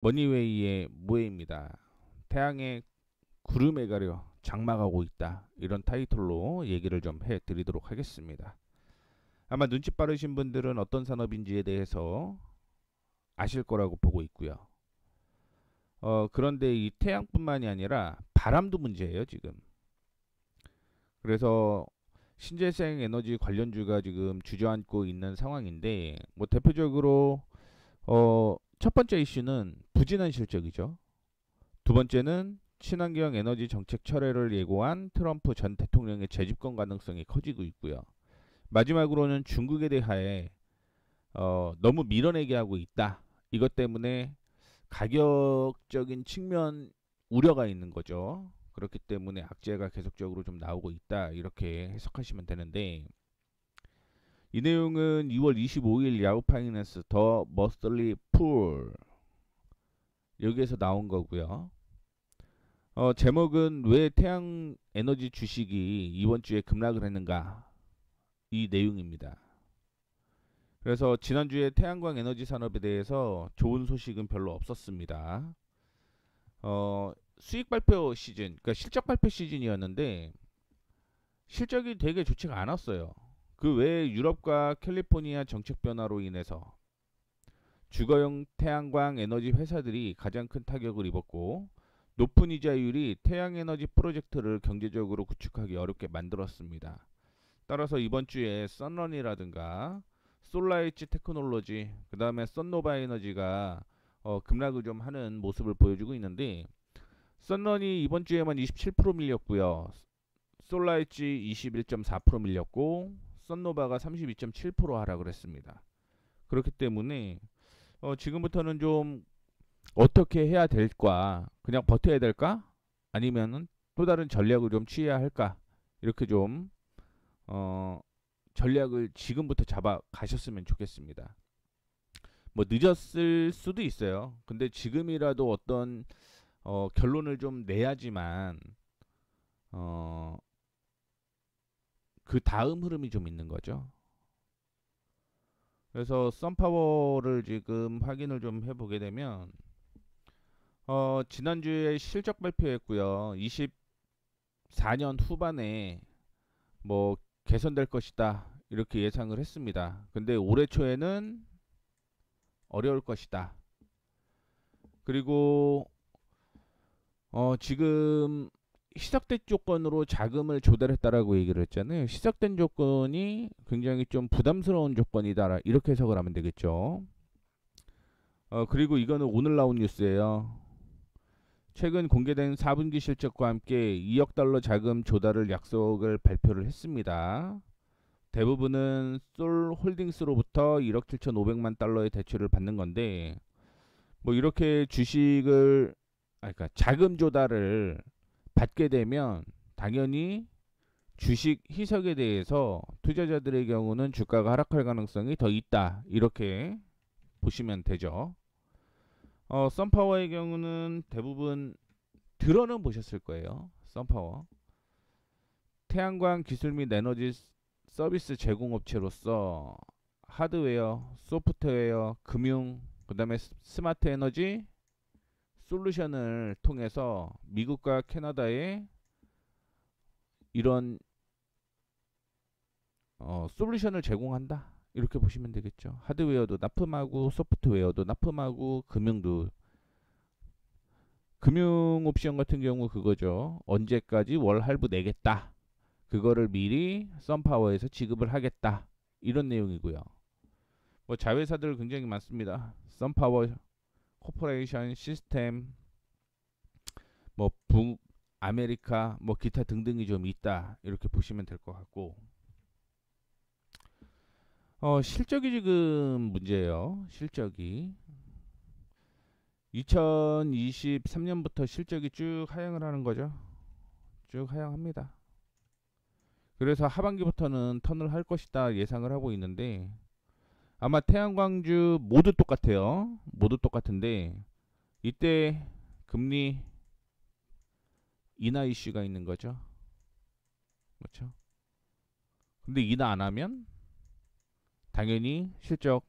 머니웨이의 모해입니다. 태양의 구름에 가려 장막하고 있다. 이런 타이틀로 얘기를 좀 해드리도록 하겠습니다. 아마 눈치 빠르신 분들은 어떤 산업인지에 대해서 아실 거라고 보고 있고요. 그런데 이 태양뿐만이 아니라 바람도 문제예요, 지금. 그래서 신재생 에너지 관련주가 지금 주저앉고 있는 상황인데, 뭐 대표적으로 첫 번째 이슈는 부진한 실적이죠. 두 번째는 친환경 에너지 정책 철회를 예고한 트럼프 전 대통령의 재집권 가능성이 커지고 있고요. 마지막으로는 중국에 대하여 너무 밀어내게 하고 있다. 이것 때문에 가격적인 측면 우려가 있는 거죠. 그렇기 때문에 악재가 계속적으로 좀 나오고 있다. 이렇게 해석하시면 되는데, 이 내용은 2월 25일 야후 파이낸스 더 머슬리 풀 여기에서 나온 거고요. 제목은 왜 태양 에너지 주식이 이번 주에 급락을 했는가, 이 내용입니다. 그래서 지난주에 태양광 에너지 산업에 대해서 좋은 소식은 별로 없었습니다. 수익 발표 시즌, 그러니까 실적 발표 시즌이었는데 실적이 되게 좋지가 않았어요. 그 외에 유럽과 캘리포니아 정책 변화로 인해서 주거용 태양광 에너지 회사들이 가장 큰 타격을 입었고, 높은 이자율이 태양에너지 프로젝트를 경제적으로 구축하기 어렵게 만들었습니다. 따라서 이번 주에 썬런이라든가 솔라이치 테크놀로지, 그 다음에 썬노바 에너지가 급락을 좀 하는 모습을 보여주고 있는데, 썬런이 이번 주에만 27% 밀렸고요. 솔라이치 21.4% 밀렸고, 썬노바가 32.7% 하락을 했습니다. 그렇기 때문에 지금부터는 좀 어떻게 해야 될까? 그냥 버텨야 될까? 아니면은 또 다른 전략을 좀 취해야 할까? 이렇게 좀 어, 전략을 지금부터 잡아 가셨으면 좋겠습니다. 뭐 늦었을 수도 있어요. 근데 지금이라도 어떤 결론을 좀 내야지만 어, 그 다음 흐름이 좀 있는 거죠. 그래서 썬파워를 지금 확인을 좀 해보게 되면 지난주에 실적 발표했고요. 24년 후반에 뭐 개선될 것이다, 이렇게 예상을 했습니다. 근데 올해 초에는 어려울 것이다. 그리고 지금 희석된 조건으로 자금을 조달했다라고 얘기를 했잖아요. 희석된 조건이 굉장히 좀 부담스러운 조건이다, 이렇게 해석을 하면 되겠죠. 그리고 이거는 오늘 나온 뉴스예요. 최근 공개된 4분기 실적과 함께 2억 달러 자금 조달을 약속을 발표를 했습니다. 대부분은 솔 홀딩스로부터 1억 7,500만 달러의 대출을 받는 건데, 뭐 이렇게 주식을 그러니까 자금 조달을 받게 되면 당연히 주식 희석에 대해서 투자자들의 경우는 주가가 하락할 가능성이 더 있다, 이렇게 보시면 되죠. 썬파워의 경우는 대부분 들어는 보셨을 거예요. 썬파워 태양광 기술 및 에너지 서비스 제공업체로서 하드웨어, 소프트웨어, 금융, 그 다음에 스마트 에너지 솔루션을 통해서 미국과 캐나다에 이런 솔루션을 제공한다, 이렇게 보시면 되겠죠. 하드웨어도 납품하고 소프트웨어도 납품하고 금융도. 금융 옵션 같은 경우 그거죠. 언제까지 월 할부 내겠다, 그거를 미리 썬파워에서 지급을 하겠다, 이런 내용이고요. 뭐 자회사들 굉장히 많습니다. 썬파워 코퍼레이션 시스템, 뭐 북아메리카, 뭐 기타 등등이 좀 있다, 이렇게 보시면 될 것 같고, 실적이 지금 문제예요. 실적이 2023년부터 실적이 쭉 하향을 하는 거죠. 쭉 하향합니다. 그래서 하반기부터는 턴을 할 것이다 예상을 하고 있는데, 아마 태양광주 모두 똑같아요. 모두 똑같은데 이때 금리 인하 이슈가 있는 거죠. 그렇죠? 근데 인하 안 하면 당연히 실적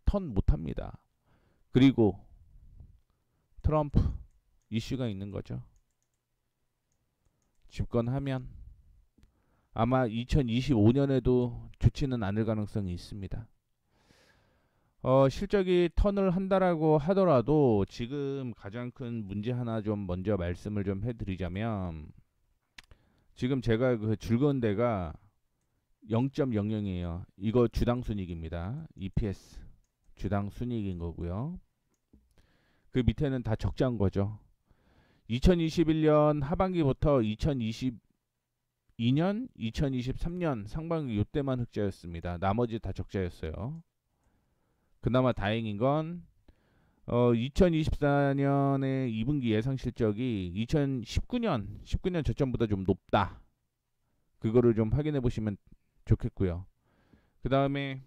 턴 못 합니다. 그리고 트럼프 이슈가 있는 거죠. 집권하면 아마 2025년에도 좋지는 않을 가능성이 있습니다. 실적이 턴을 한다라고 하더라도 지금 가장 큰 문제 하나 좀 먼저 말씀을 좀 해드리자면, 지금 제가 그 즐거운 데가 0.00이에요. 이거 주당 순이익입니다. EPS 주당 순이익인 거고요. 그 밑에는 다 적자인 거죠. 2021년 하반기부터 2022년, 2023년 상반기 이때만 흑자였습니다. 나머지 다 적자였어요. 그나마 다행인 건 2024년의 2분기 예상 실적이 19년 저점보다 좀 높다. 그거를 좀 확인해 보시면 좋겠고요. 그 다음에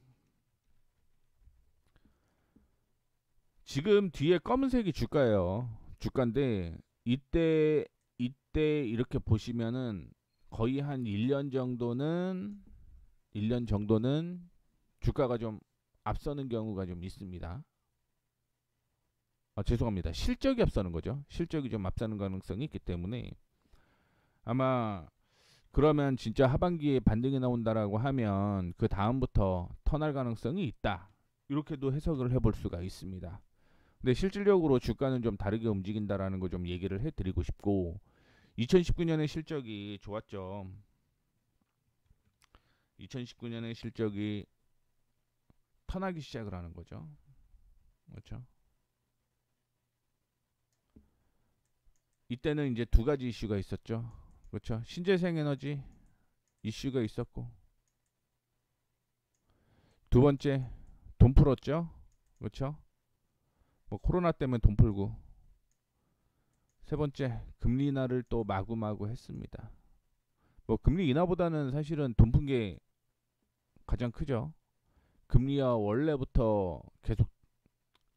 지금 뒤에 검은색이 주가예요. 주가인데 이때 이렇게 보시면은 거의 한 1년 정도는 주가가 좀 앞서는 경우가 좀 있습니다. 죄송합니다. 실적이 앞서는 거죠. 실적이 좀 앞서는 가능성이 있기 때문에 아마 그러면 진짜 하반기에 반등이 나온다라고 하면 그 다음부터 턴할 가능성이 있다. 이렇게도 해석을 해볼 수가 있습니다. 근데 실질적으로 주가는 좀 다르게 움직인다라는 거 좀 얘기를 해드리고 싶고, 2019년의 실적이 좋았죠. 2019년의 실적이 턴하기 시작을 하는 거죠. 그렇죠? 이때는 이제 두 가지 이슈가 있었죠. 그렇죠? 신재생에너지 이슈가 있었고, 두 번째 돈 풀었죠. 그렇죠? 뭐 코로나 때문에 돈 풀고, 세 번째 금리 인하를 또 마구마구 했습니다. 뭐 금리 인하보다는 사실은 돈 푼 게 가장 크죠. 금리가 원래부터 계속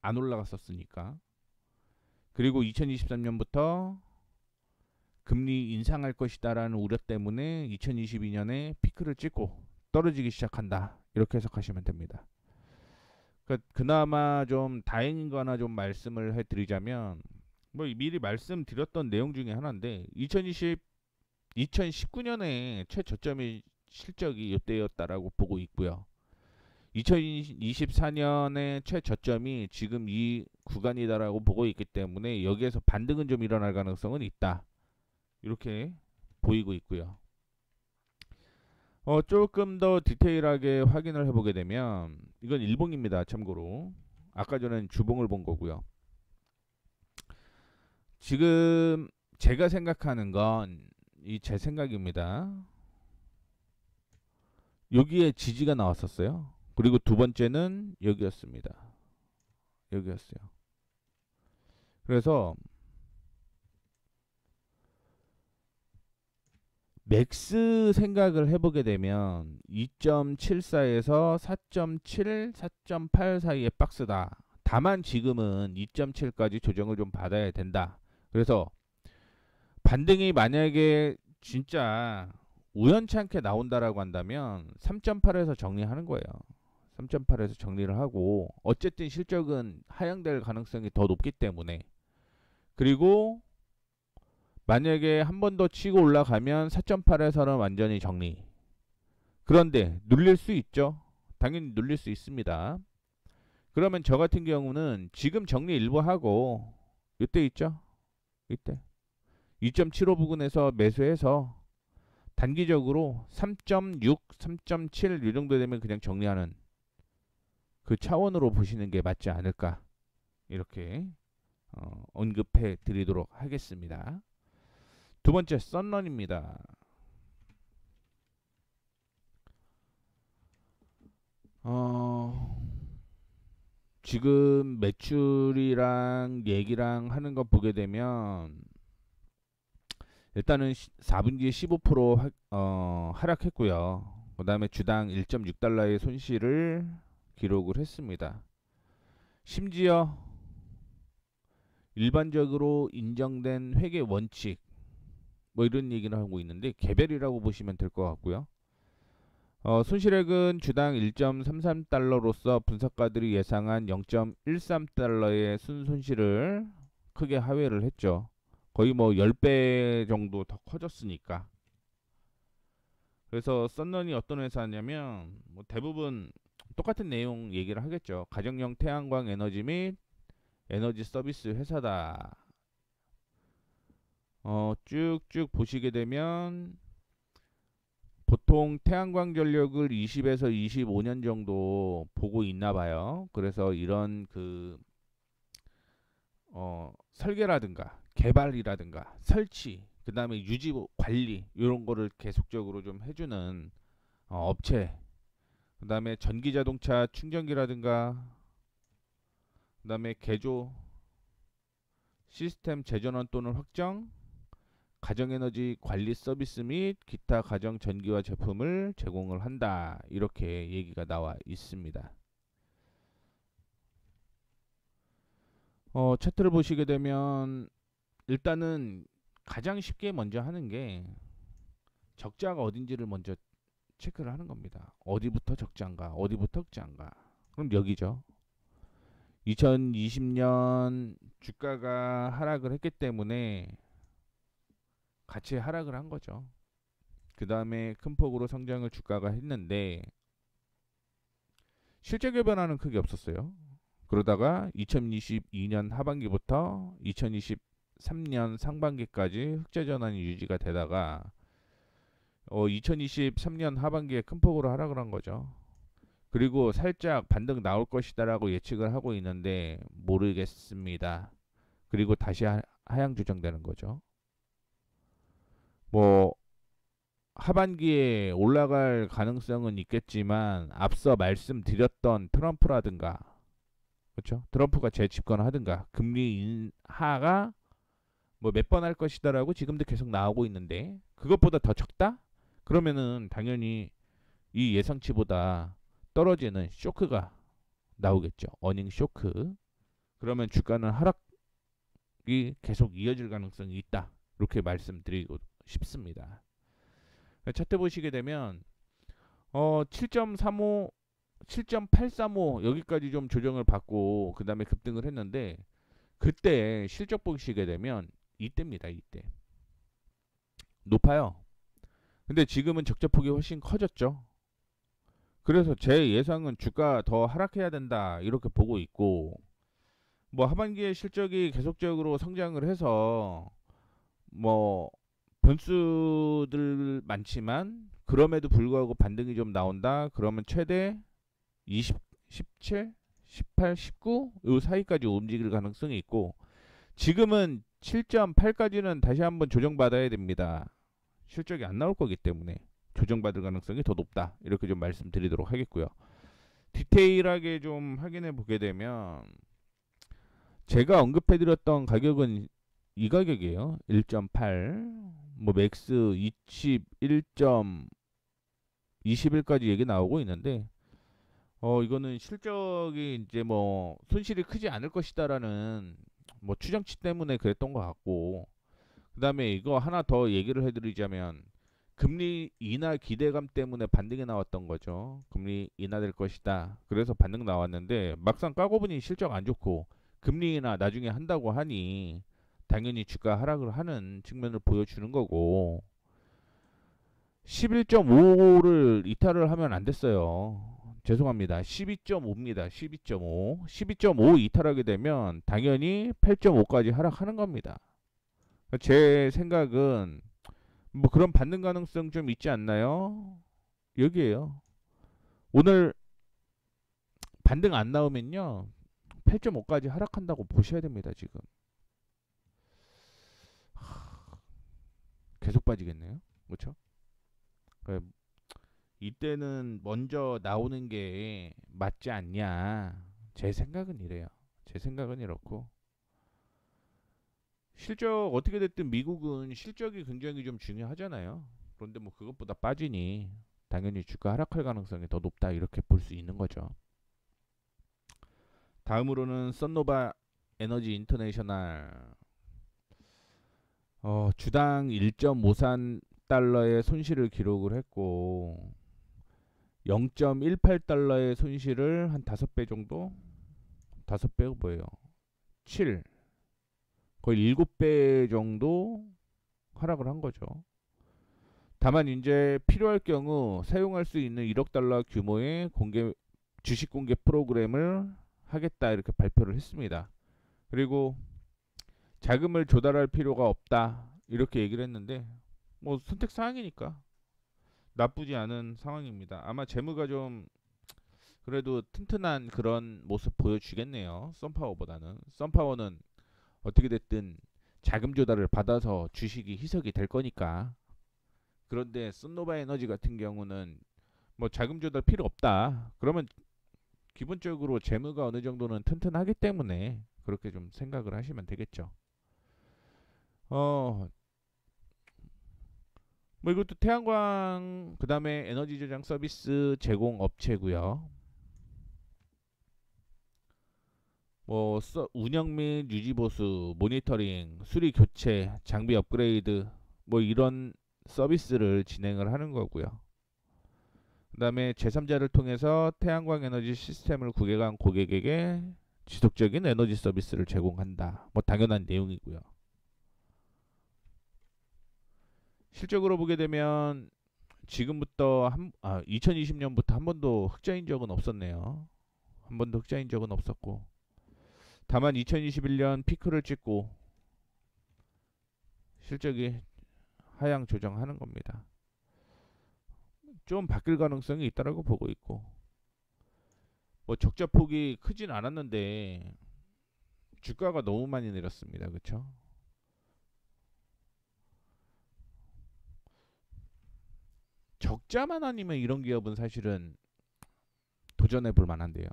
안 올라갔었으니까. 그리고 2023년부터 금리 인상할 것이다라는 우려 때문에 2022년에 피크를 찍고 떨어지기 시작한다. 이렇게 해석하시면 됩니다. 그나마 좀 다행인 거 하나 좀 말씀을 해드리자면, 뭐 미리 말씀드렸던 내용 중에 하나인데 2019년에 최저점의 실적이 이때였다라고 보고 있고요. 2024년의 최저점이 지금 이 구간이다라고 보고 있기 때문에 여기에서 반등은 좀 일어날 가능성은 있다. 이렇게 보이고 있고요. 조금 더 디테일하게 확인을 해보게 되면, 이건 일봉입니다. 참고로 아까 전엔 주봉을 본 거고요. 지금 제가 생각하는 건 이 제 생각입니다. 여기에 지지가 나왔었어요. 그리고 두 번째는 여기였습니다. 여기였어요. 그래서 맥스 생각을 해보게 되면 2.74에서 4.7, 4.8 사이의 박스다. 다만 지금은 2.7까지 조정을 좀 받아야 된다. 그래서 반등이 만약에 진짜 우연찮게 나온다라고 한다면 3.8에서 정리하는 거예요. 3.8에서 정리를 하고, 어쨌든 실적은 하향될 가능성이 더 높기 때문에, 그리고 만약에 한 번 더 치고 올라가면 4.8에서는 완전히 정리. 그런데 눌릴 수 있죠. 당연히 눌릴 수 있습니다. 그러면 저 같은 경우는 지금 정리 일부 하고, 이때 있죠. 이때 2.75 부근에서 매수해서 단기적으로 3.6, 3.7 이 정도 되면 그냥 정리하는 그 차원으로 보시는 게 맞지 않을까, 이렇게 언급해 드리도록 하겠습니다. 두 번째 썬런입니다. 지금 매출이랑 얘기랑 하는 거 보게 되면 일단은 4분기에 15% 하락했고요. 그 다음에 주당 1.6달러의 손실을 기록을 했습니다. 심지어 일반적으로 인정된 회계 원칙 뭐 이런 얘기를 하고 있는데 개별이라고 보시면 될 것 같고요. 손실액은 주당 1.33달러로서 분석가들이 예상한 0.13달러의 순손실을 크게 하회를 했죠. 거의 뭐 10배 정도 더 커졌으니까. 그래서 썬런이 어떤 회사냐면 뭐 대부분 똑같은 내용 얘기를 하겠죠. 가정용 태양광 에너지 및 에너지 서비스 회사다. 쭉쭉 보시게 되면 보통 태양광 전력을 20에서 25년 정도 보고 있나 봐요. 그래서 이런 설계라든가 개발이라든가 설치, 그 다음에 유지 관리 이런 거를 계속적으로 좀 해주는 업체, 그 다음에 전기 자동차 충전기라든가, 그 다음에 개조 시스템 재전원 또는 확정, 가정에너지 관리 서비스 및 기타 가정 전기와 제품을 제공을 한다. 이렇게 얘기가 나와 있습니다. 차트를 보시게 되면 일단은 가장 쉽게 먼저 하는 게 적자가 어딘지를 먼저 체크를 하는 겁니다. 어디부터 적자인가, 어디부터 흑자인가. 그럼 여기죠. 2020년 주가가 하락을 했기 때문에 같이 하락을 한 거죠. 그 다음에 큰 폭으로 성장을 주가가 했는데 실적의 변화는 크게 없었어요. 그러다가 2022년 하반기부터 2023년 상반기까지 흑자 전환이 유지가 되다가 2023년 하반기에 큰 폭으로 하락을 한 거죠. 그리고 살짝 반등 나올 것이다라고 예측을 하고 있는데 모르겠습니다. 그리고 다시 하향 조정되는 거죠. 뭐 하반기에 올라갈 가능성은 있겠지만 앞서 말씀드렸던 트럼프라든가, 그렇죠? 트럼프가 재집권하든가 금리 인하가 뭐 몇 번 할 것이다라고 지금도 계속 나오고 있는데 그것보다 더 적다? 그러면은 당연히 이 예상치보다 떨어지는 쇼크가 나오겠죠. 어닝 쇼크. 그러면 주가는 하락이 계속 이어질 가능성이 있다. 이렇게 말씀드리고 싶습니다. 차트 보시게 되면 7.35, 7.835 여기까지 좀 조정을 받고 그 다음에 급등을 했는데 그때 실적 보시게 되면 이때입니다. 이때 높아요. 근데 지금은 적자폭이 훨씬 커졌죠. 그래서 제 예상은 주가 더 하락해야 된다 이렇게 보고 있고, 뭐 하반기에 실적이 계속적으로 성장을 해서 뭐 변수들 많지만 그럼에도 불구하고 반등이 좀 나온다. 그러면 최대 20, 17, 18, 19 요 사이까지 움직일 가능성이 있고, 지금은 7.8까지는 다시 한번 조정받아야 됩니다. 실적이 안 나올 거기 때문에 조정받을 가능성이 더 높다. 이렇게 좀 말씀드리도록 하겠고요. 디테일하게 좀 확인해 보게 되면 제가 언급해드렸던 가격은 이 가격이에요. 1.8, 뭐 맥스 21.21까지 얘기 나오고 있는데 이거는 실적이 이제 뭐 손실이 크지 않을 것이다라는 뭐 추정치 때문에 그랬던 것 같고, 그 다음에 이거 하나 더 얘기를 해드리자면 금리 인하 기대감 때문에 반등이 나왔던 거죠. 금리 인하될 것이다. 그래서 반등 나왔는데 막상 까고 보니 실적 안 좋고 금리 인하 나중에 한다고 하니 당연히 주가 하락을 하는 측면을 보여주는 거고, 11.5를 이탈을 하면 안 됐어요. 죄송합니다. 12.5입니다. 12.5. 12.5 이탈하게 되면 당연히 8.5까지 하락하는 겁니다. 제 생각은 뭐 그런 받는 가능성 좀 있지 않나요? 여기에요. 오늘 반등 안 나오면요 8.5까지 하락한다고 보셔야 됩니다. 지금 계속 빠지겠네요. 그렇죠? 이때는 먼저 나오는 게 맞지 않냐. 제 생각은 이래요. 제 생각은 이렇고, 실적 어떻게 됐든 미국은 실적이 굉장히 좀 중요하잖아요. 그런데 뭐 그것보다 빠지니 당연히 주가 하락할 가능성이 더 높다 이렇게 볼 수 있는 거죠. 다음으로는 썬노바 에너지 인터내셔널, 주당 1.53달러의 손실을 기록을 했고 0.18달러의 손실을 한 5배 정도? 5배가 뭐예요? 7, 거의 7배 정도 하락을 한 거죠. 다만 이제 필요할 경우 사용할 수 있는 1억 달러 규모의 주식 공개 프로그램을 하겠다 이렇게 발표를 했습니다. 그리고 자금을 조달할 필요가 없다 이렇게 얘기를 했는데 뭐 선택 사항이니까 나쁘지 않은 상황입니다. 아마 재무가 좀 그래도 튼튼한 그런 모습 보여주겠네요. 썬파워보다는. 썬파워는 어떻게 됐든 자금 조달을 받아서 주식이 희석이 될 거니까. 그런데 썬노바 에너지 같은 경우는 뭐 자금 조달 필요 없다. 그러면 기본적으로 재무가 어느 정도는 튼튼하기 때문에 그렇게 좀 생각을 하시면 되겠죠. 뭐 이것도 태양광 그다음에 에너지 저장 서비스 제공 업체고요. 뭐 운영 및 유지 보수, 모니터링, 수리 교체, 장비 업그레이드 뭐 이런 서비스를 진행을 하는 거고요. 그다음에 제3자를 통해서 태양광 에너지 시스템을 구개한 고객에게 지속적인 에너지 서비스를 제공한다. 뭐 당연한 내용이고요. 실적으로 보게 되면 지금부터 2020년부터 한 번도 흑자인 적은 없었네요. 한 번도 흑자인 적은 없었고 다만 2021년 피크를 찍고 실적이 하향 조정하는 겁니다. 좀 바뀔 가능성이 있다라고 보고 있고 뭐 적자 폭이 크진 않았는데 주가가 너무 많이 내렸습니다. 그렇죠? 적자만 아니면 이런 기업은 사실은 도전해 볼 만한데요.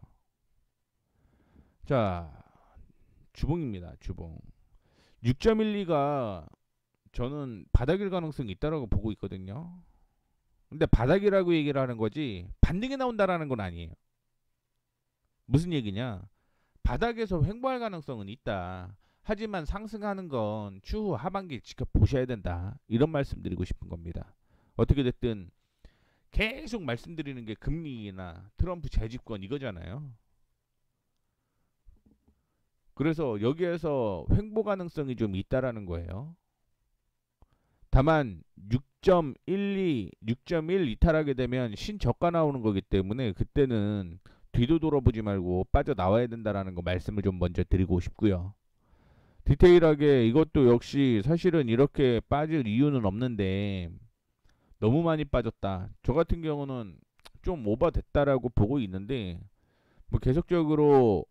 자, 주봉입니다. 주봉. 6.12가 저는 바닥일 가능성이 있다라고 보고 있거든요. 근데 바닥이라고 얘기를 하는 거지 반등이 나온다라는 건 아니에요. 무슨 얘기냐? 바닥에서 횡보할 가능성은 있다. 하지만 상승하는 건 추후 하반기 지켜보셔야 된다. 이런 말씀 드리고 싶은 겁니다. 어떻게 됐든 계속 말씀드리는 게 금리나 트럼프 재집권 이거잖아요. 그래서 여기에서 횡보 가능성이 좀 있다라는 거예요. 다만 6.12, 6.1 이탈하게 되면 신저가 나오는 거기 때문에 그때는 뒤도 돌아보지 말고 빠져나와야 된다라는 거 말씀을 좀 먼저 드리고 싶고요. 디테일하게 이것도 역시 사실은 이렇게 빠질 이유는 없는데 너무 많이 빠졌다. 저 같은 경우는 좀 오버됐다라고 보고 있는데 뭐 계속적으로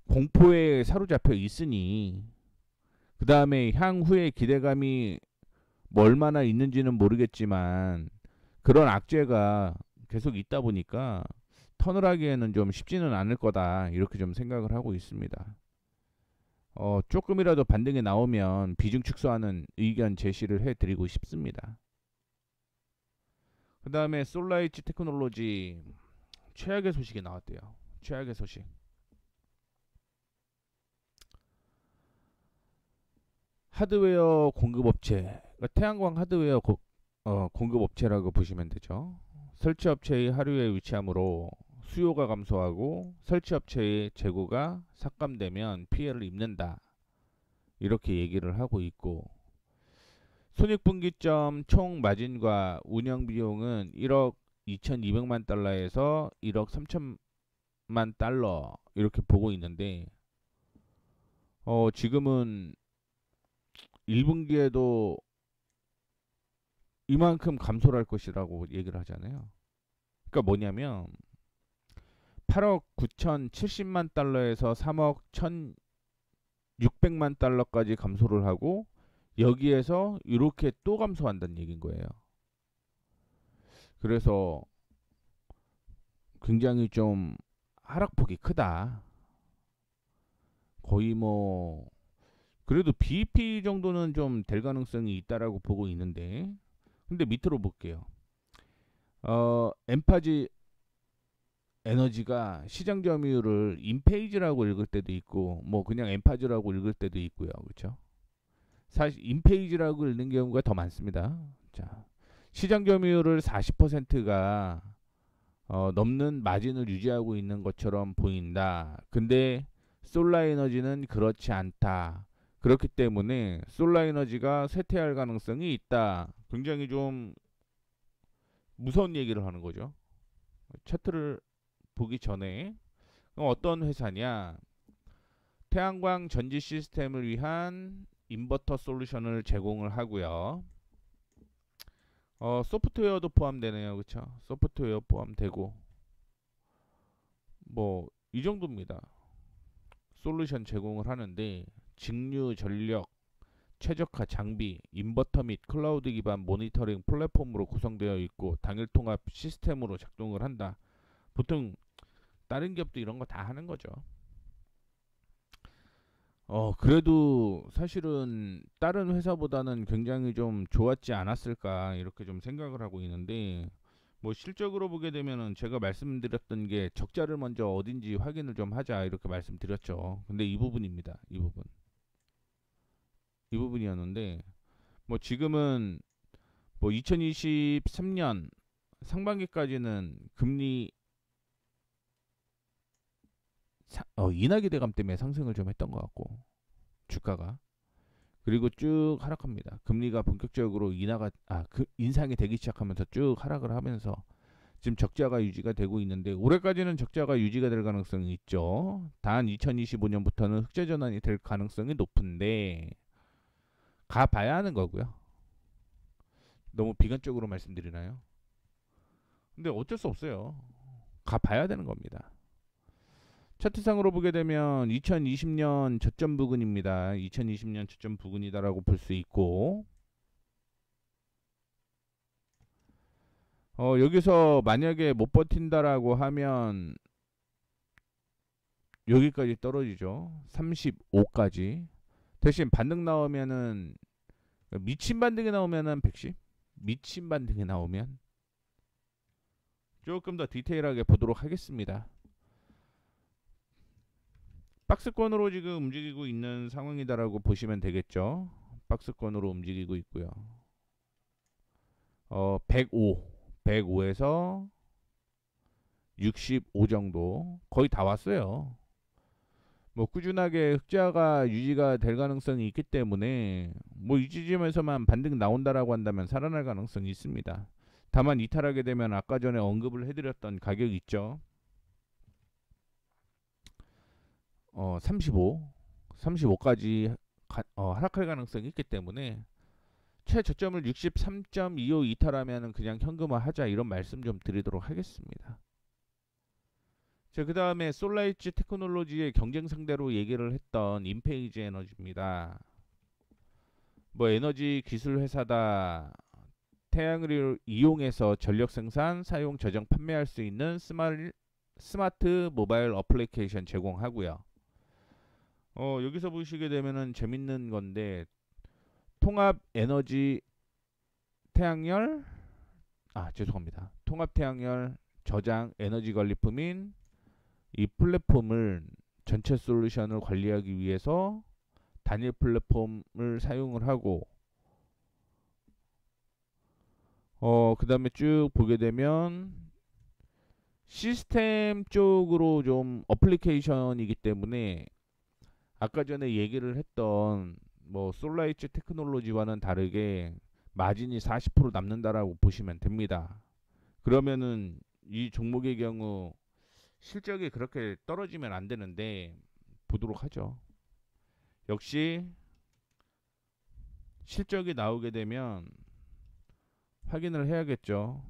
공포에 사로잡혀 있으니 그 다음에 향후에 기대감이 뭐 얼마나 있는지는 모르겠지만 그런 악재가 계속 있다 보니까 턴을 하기에는 좀 쉽지는 않을 거다 이렇게 좀 생각을 하고 있습니다. 조금이라도 반등이 나오면 비중 축소하는 의견 제시를 해드리고 싶습니다. 그 다음에 솔라이트 테크놀로지 최악의 소식이 나왔대요. 최악의 소식. 하드웨어 공급업체, 그러니까 태양광 하드웨어 공급업체라고 보시면 되죠. 설치업체의 하류에 위치하므로 수요가 감소하고 설치업체의 재고가 삭감되면 피해를 입는다. 이렇게 얘기를 하고 있고 손익분기점 총 마진과 운영비용은 1억 2200만 달러에서 1억 3000만 달러 이렇게 보고 있는데 지금은 1분기에도 이만큼 감소를 할 것이라고 얘기를 하잖아요. 그러니까 뭐냐면 8억 9,070만 달러에서 3억 1,600만 달러까지 감소를 하고 여기에서 이렇게 또 감소한다는 얘기인 거예요. 그래서 굉장히 좀 하락폭이 크다. 거의 뭐 그래도 BEP 정도는 좀 될 가능성이 있다라고 보고 있는데 근데 밑으로 볼게요. 엠파지 에너지가 시장 점유율을 인페이지라고 읽을 때도 있고 뭐 그냥 엠파지라고 읽을 때도 있고요. 그렇죠? 사실 인페이지라고 읽는 경우가 더 많습니다. 자, 시장 점유율을 40%가 넘는 마진을 유지하고 있는 것처럼 보인다. 근데 솔라 에너지는 그렇지 않다. 그렇기 때문에 솔라에너지가 쇠퇴할 가능성이 있다. 굉장히 좀 무서운 얘기를 하는 거죠. 차트를 보기 전에 어떤 회사냐? 태양광 전지 시스템을 위한 인버터 솔루션을 제공을 하고요. 소프트웨어도 포함되네요. 그쵸? 소프트웨어 포함되고 뭐 이 정도입니다. 솔루션 제공을 하는데 직류 전력 최적화 장비, 인버터 및 클라우드 기반 모니터링 플랫폼으로 구성되어 있고 당일 통합 시스템으로 작동을 한다. 보통 다른 기업도 이런 거 다 하는 거죠. 그래도 사실은 다른 회사보다는 굉장히 좀 좋았지 않았을까 이렇게 좀 생각을 하고 있는데 뭐 실적으로 보게 되면은 제가 말씀드렸던 게 적자를 먼저 어딘지 확인을 좀 하자 이렇게 말씀드렸죠. 근데 이 부분입니다. 이 부분이었는데 뭐 지금은 뭐 2023년 상반기까지는 금리 인하 기대감 때문에 상승을 좀 했던 것 같고 주가가 그리고 쭉 하락합니다. 금리가 본격적으로 인상이 되기 시작하면서 쭉 하락을 하면서 지금 적자가 유지가 되고 있는데 올해까지는 적자가 유지가 될 가능성이 있죠. 단 2025년부터는 흑자 전환이 될 가능성이 높은데 가봐야 하는 거고요. 너무 비관적으로 말씀드리나요? 근데 어쩔 수 없어요. 가봐야 되는 겁니다. 차트상으로 보게 되면 2020년 저점 부근입니다. 2020년 저점 부근이다라고 볼 수 있고 여기서 만약에 못 버틴다라고 하면 여기까지 떨어지죠. 35까지. 대신 반등 나오면은 미친 반등이 나오면은 110? 미친 반등이 나오면 조금 더 디테일하게 보도록 하겠습니다. 박스권으로 지금 움직이고 있는 상황이다라고 보시면 되겠죠. 박스권으로 움직이고 있고요. 105에서 65 정도 거의 다 왔어요. 뭐 꾸준하게 흑자가 유지가 될 가능성이 있기 때문에 뭐 이 지점에서만 반등 나온다라고 한다면 살아날 가능성이 있습니다. 다만 이탈하게 되면 아까 전에 언급을 해드렸던 가격 있죠. 35까지 하락할 가능성이 있기 때문에 최저점을 63.25 이탈하면 그냥 현금화 하자 이런 말씀 좀 드리도록 하겠습니다. 자, 그 다음에 솔라이츠 테크놀로지의 경쟁 상대로 얘기를 했던 인페이지 에너지입니다. 뭐 에너지 기술 회사다. 태양을 이용해서 전력 생산, 사용, 저장, 판매할 수 있는 스마트 모바일 어플리케이션 제공하고요. 여기서 보시게 되면은 재밌는 건데 통합 에너지 태양열 죄송합니다. 통합 태양열 저장 에너지 관리품인 이 플랫폼을 전체 솔루션을 관리하기 위해서 단일 플랫폼을 사용을 하고 그 다음에 쭉 보게 되면 시스템 쪽으로 좀 어플리케이션이기 때문에 아까 전에 얘기를 했던 뭐 솔라이츠 테크놀로지와는 다르게 마진이 40% 남는다라고 보시면 됩니다. 그러면은 이 종목의 경우 실적이 그렇게 떨어지면 안 되는데 보도록 하죠. 역시 실적이 나오게 되면 확인을 해야겠죠.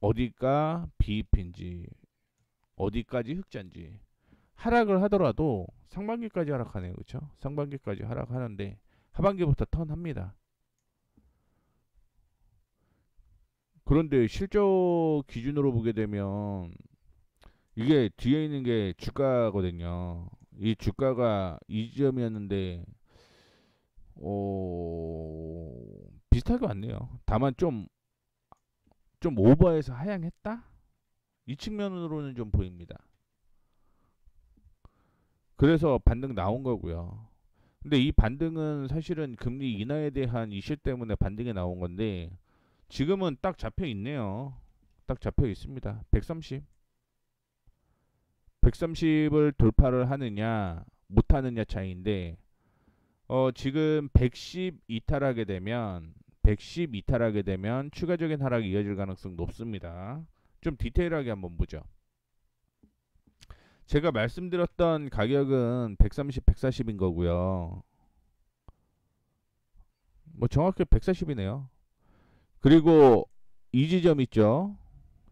어디가 비입인지 어디까지 흑자인지. 하락을 하더라도 상반기까지 하락하네요. 그렇죠? 상반기까지 하락하는데 하반기부터 턴합니다. 그런데 실적 기준으로 보게 되면 이게 뒤에 있는 게 주가거든요. 이 주가가 이 지점이었는데 비슷하게 왔네요. 다만 좀 오버해서 하향했다? 이 측면으로는 좀 보입니다. 그래서 반등 나온 거고요. 근데 이 반등은 사실은 금리 인하에 대한 이슈 때문에 반등이 나온 건데 지금은 딱 잡혀 있네요. 딱 잡혀 있습니다. 130을 돌파를 하느냐 못 하느냐 차이인데 지금 110 이탈하게 되면 110 이탈하게 되면 추가적인 하락이 이어질 가능성 높습니다. 좀 디테일하게 한번 보죠. 제가 말씀드렸던 가격은 130, 140인 거고요. 뭐 정확히 140이네요. 그리고 이 지점 있죠.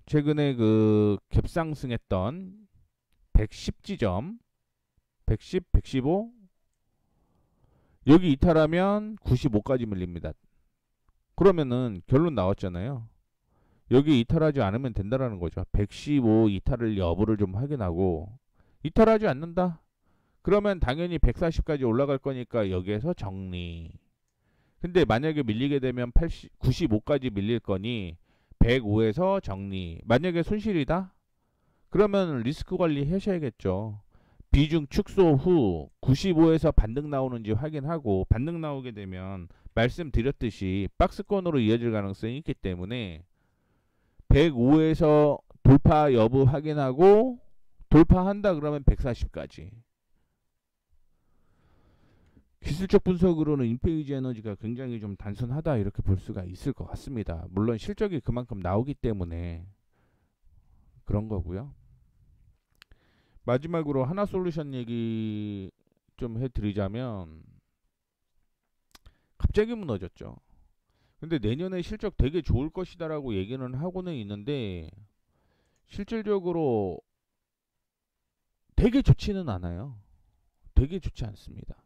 최근에 그 갭상승했던 110지점 110, 115 여기 이탈하면 95까지 밀립니다. 그러면은 결론 나왔잖아요. 여기 이탈하지 않으면 된다라는 거죠. 115 이탈을 여부를 좀 확인하고 이탈하지 않는다. 그러면 당연히 140까지 올라갈 거니까 여기에서 정리. 근데 만약에 밀리게 되면 95까지 밀릴 거니 105에서 정리. 만약에 손실이다? 그러면 리스크 관리 하셔야겠죠. 비중 축소 후 95에서 반등 나오는지 확인하고 반등 나오게 되면 말씀드렸듯이 박스권으로 이어질 가능성이 있기 때문에 105에서 돌파 여부 확인하고 돌파한다 그러면 140까지. 기술적 분석으로는 인페이지 에너지가 굉장히 좀 단순하다 이렇게 볼 수가 있을 것 같습니다. 물론 실적이 그만큼 나오기 때문에 그런 거고요. 마지막으로 하나솔루션 얘기 좀 해드리자면 갑자기 무너졌죠. 근데 내년에 실적 되게 좋을 것이다라고 얘기는 하고는 있는데 실질적으로 되게 좋지는 않아요. 되게 좋지 않습니다.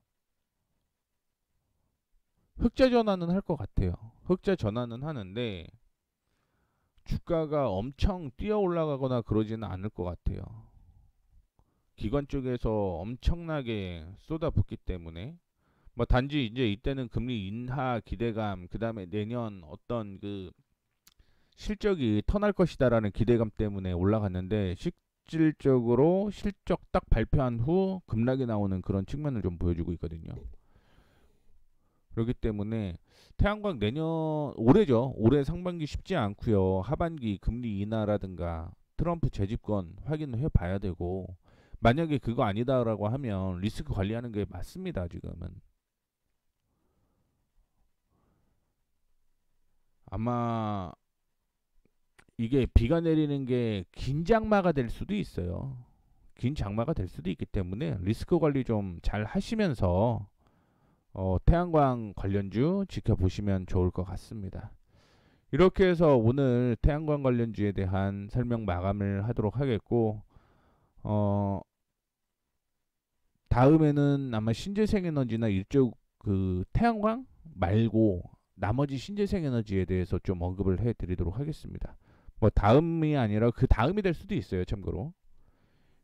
흑자 전환은 할 것 같아요. 흑자 전환은 하는데 주가가 엄청 뛰어 올라가거나 그러지는 않을 것 같아요. 기관 쪽에서 엄청나게 쏟아붓기 때문에 뭐 단지 이제 이때는 금리 인하 기대감, 그 다음에 내년 어떤 그 실적이 터날 것이다라는 기대감 때문에 올라갔는데 실질적으로 실적 딱 발표한 후 급락이 나오는 그런 측면을 좀 보여주고 있거든요. 그렇기 때문에 태양광 내년 올해죠. 올해 상반기 쉽지 않고요. 하반기 금리 인하라든가 트럼프 재집권 확인을 해봐야 되고 만약에 그거 아니다라고 하면 리스크 관리하는 게 맞습니다. 지금은 아마 이게 비가 내리는 게 긴 장마가 될 수도 있어요. 긴 장마가 될 수도 있기 때문에 리스크 관리 좀 잘 하시면서 태양광 관련주 지켜보시면 좋을 것 같습니다. 이렇게 해서 오늘 태양광 관련주에 대한 설명 마감을 하도록 하겠고 다음에는 아마 신재생에너지나 이쪽 그 태양광 말고 나머지 신재생에너지에 대해서 좀 언급을 해드리도록 하겠습니다. 뭐 다음이 아니라 그 다음이 될 수도 있어요. 참고로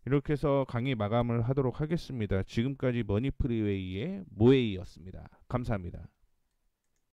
이렇게 해서 강의 마감을 하도록 하겠습니다. 지금까지 머니프리웨이의 모에이였습니다. 감사합니다.